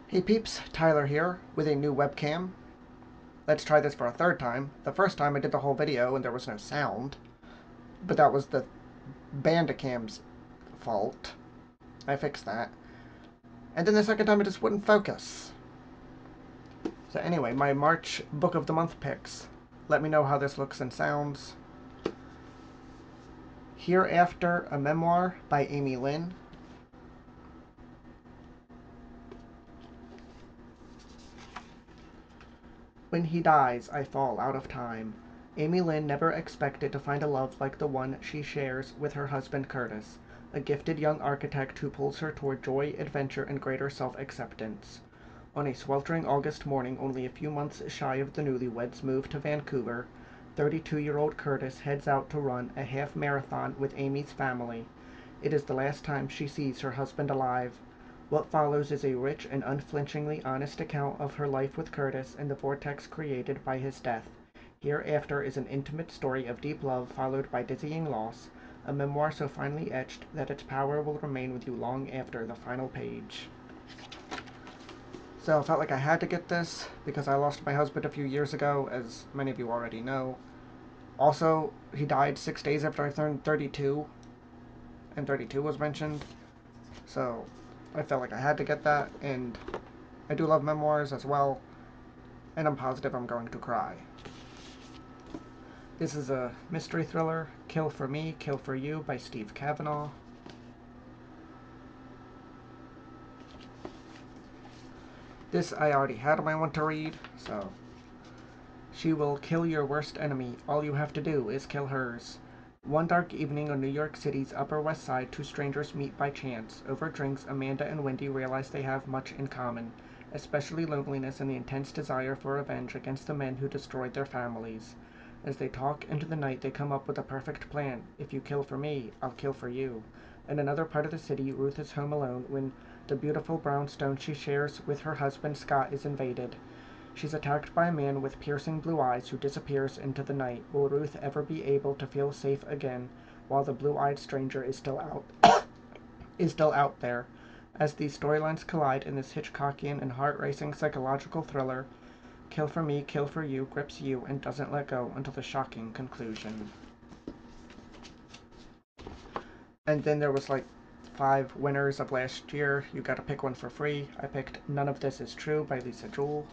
Hey peeps, Tyler here with a new webcam. Let's try this for a third time. The first time I did the whole video and there was no sound, but that was the Bandicam's fault. I fixed that. And then the second time it just wouldn't focus. So anyway, my March Book of the Month picks. Let me know how this looks and sounds. Hereafter, a Memoir by Amy Lynn. When he dies, I fall out of time. Amy Lynn never expected to find a love like the one she shares with her husband Curtis, a gifted young architect who pulls her toward joy, adventure, and greater self-acceptance. On a sweltering August morning, only a few months shy of the newlyweds' move to Vancouver, 32-year-old Curtis heads out to run a half marathon with Amy's family. It is the last time she sees her husband alive. What follows is a rich and unflinchingly honest account of her life with Curtis and the vortex created by his death. Hereafter is an intimate story of deep love followed by dizzying loss, a memoir so finely etched that its power will remain with you long after the final page. So I felt like I had to get this because I lost my husband a few years ago, as many of you already know. Also, he died 6 days after I turned 32, and 32 was mentioned. So I felt like I had to get that, and I do love memoirs as well, and I'm positive I'm going to cry. This is a mystery thriller, Kill for Me, Kill for You by Steve Kavanaugh. This I already had on my want to read, so. She will kill your worst enemy. All you have to do is kill hers. One dark evening on New York City's Upper West Side, two strangers meet by chance. Over drinks, Amanda and Wendy realize they have much in common, especially loneliness and the intense desire for revenge against the men who destroyed their families. As they talk into the night, they come up with a perfect plan. If you kill for me, I'll kill for you. In another part of the city, Ruth is home alone when the beautiful brownstone she shares with her husband Scott is invaded. She's attacked by a man with piercing blue eyes who disappears into the night. Will Ruth ever be able to feel safe again while the blue-eyed stranger is still out there? As these storylines collide in this Hitchcockian and heart-racing psychological thriller, Kill for Me, Kill for You grips you and doesn't let go until the shocking conclusion. And then there was like 5 winners of last year. You got to pick one for free. I picked None of This Is True by Lisa Jewell.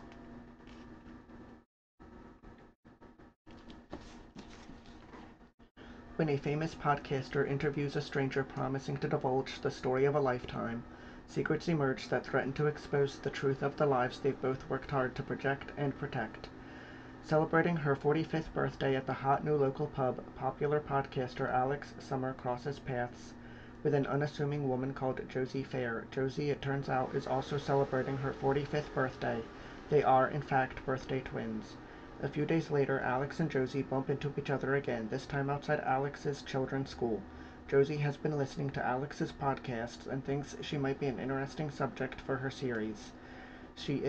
When a famous podcaster interviews a stranger promising to divulge the story of a lifetime, secrets emerge that threaten to expose the truth of the lives they've both worked hard to project and protect. Celebrating her 45th birthday at the hot new local pub, popular podcaster Alex Summer crosses paths with an unassuming woman called Josie Fair. Josie, it turns out, is also celebrating her 45th birthday. They are, in fact, birthday twins. A few days later, Alex and Josie bump into each other again, this time outside Alex's children's school. Josie has been listening to Alex's podcasts and thinks she might be an interesting subject for her series. She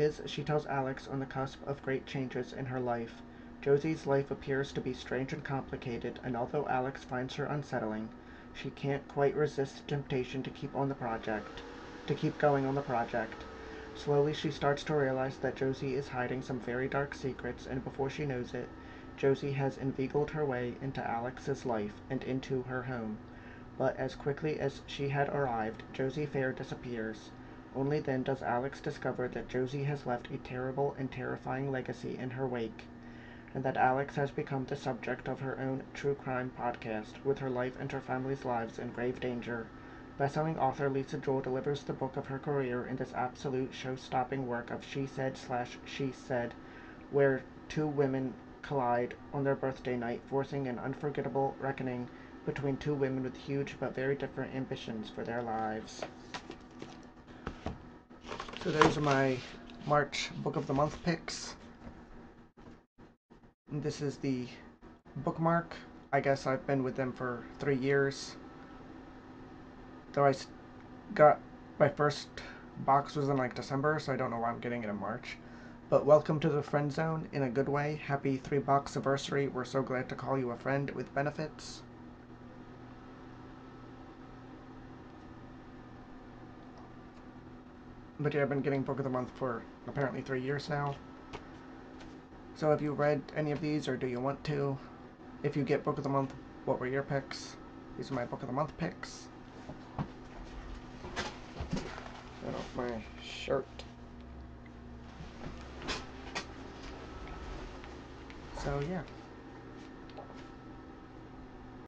tells Alex, on the cusp of great changes in her life. Josie's life appears to be strange and complicated, and although Alex finds her unsettling, she can't quite resist the temptation to keep going on the project. Slowly she starts to realize that Josie is hiding some very dark secrets, and before she knows it, Josie has inveigled her way into Alex's life and into her home. But as quickly as she had arrived, Josie Fair disappears. Only then does Alex discover that Josie has left a terrible and terrifying legacy in her wake, and that Alex has become the subject of her own true crime podcast, with her life and her family's lives in grave danger. Bestselling author Lisa Jewell delivers the book of her career in this absolute show-stopping work of she said/she said, where two women collide on their birthday night, forcing an unforgettable reckoning between two women with huge but very different ambitions for their lives. So those are my March Book of the Month picks. And this is the bookmark. I guess I've been with them for 3 years. Though I got my first box was in like December, so I don't know why I'm getting it in March. But welcome to the friend zone in a good way. Happy 3-box anniversary. We're so glad to call you a friend with benefits. But yeah, I've been getting Book of the Month for apparently 3 years now. So have you read any of these, or do you want to? If you get Book of the Month, what were your picks? These are my Book of the Month picks. Get off my shirt. So yeah.